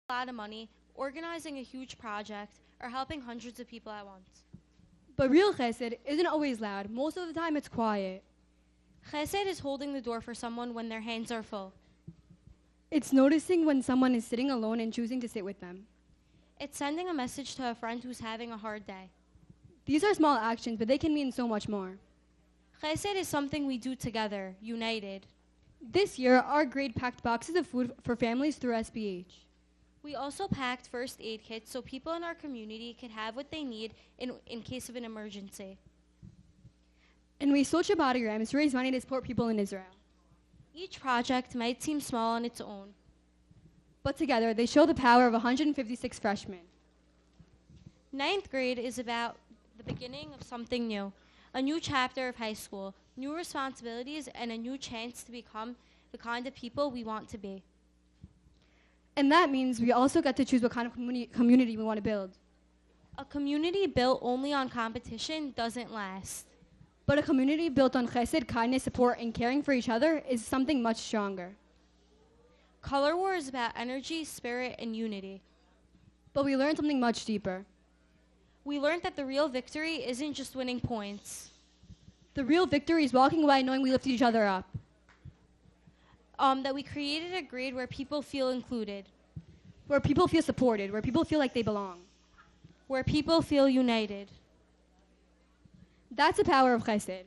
a lot of money, organizing a huge project, or helping hundreds of people at once. But real chesed isn't always loud. Most of the time it's quiet. Chesed is holding the door for someone when their hands are full. It's noticing when someone is sitting alone and choosing to sit with them. It's sending a message to a friend who's having a hard day. These are small actions, but they can mean so much more. Chesed is something we do together, united. This year, our grade packed boxes of food for families through SBH. We also packed first aid kits so people in our community could have what they need in case of an emergency. And we sold Shabbatograms to raise money to support people in Israel. Each project might seem small on its own, But together, they show the power of 156 freshmen. Ninth grade is about the beginning of something new, a new chapter of high school, new responsibilities, and a new chance to become the kind of people we want to be. And that means we also get to choose what kind of community we want to build. A community built only on competition doesn't last. But a community built on chesed, kindness, support, and caring for each other is something much stronger. Color War is about energy, spirit, and unity. But we learned something much deeper. We learned that the real victory isn't just winning points. The real victory is walking away knowing we lifted each other up. That we created a grade where people feel included, Where people feel supported, where people feel like they belong. where people feel united. That's the power of chesed.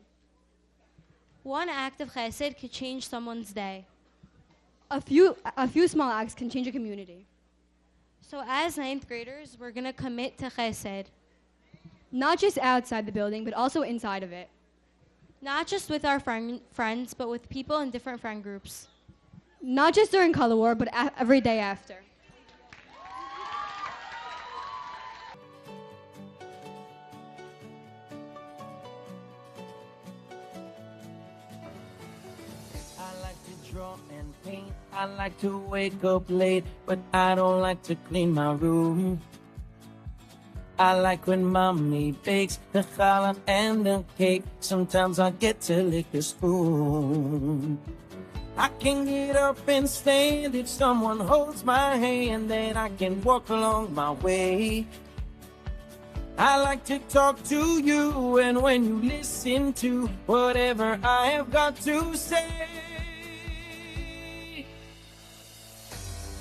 One act of chesed could change someone's day. A few small acts can change a community. So as ninth graders, we're going to commit to chesed. Not just outside the building, but also inside of it. Not just with our friends, but with people in different friend groups. Not just during Color War, but every day after. I like to draw and paint. I like to wake up late, but I don't like to clean my room. I like when mommy bakes the challah and the cake. Sometimes I get to lick the spoon. I can get up and stand if someone holds my hand, then I can walk along my way. I like to talk to you, and when you listen to whatever I have got to say,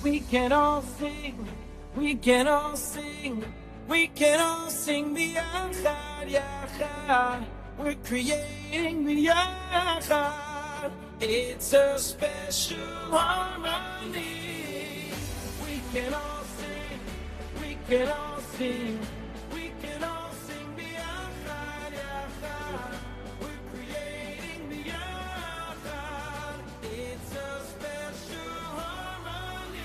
we can all sing, we can all sing, we can all sing b'yachad, yachad. We're creating b'yachad. It's a special harmony. We can all sing, we can all sing, we can all sing b'yachad, yachad. We're creating b'yachad. It's a special harmony.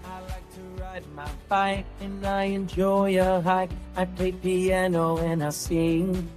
I like to ride my bike and I enjoy a hike. I play piano and I sing.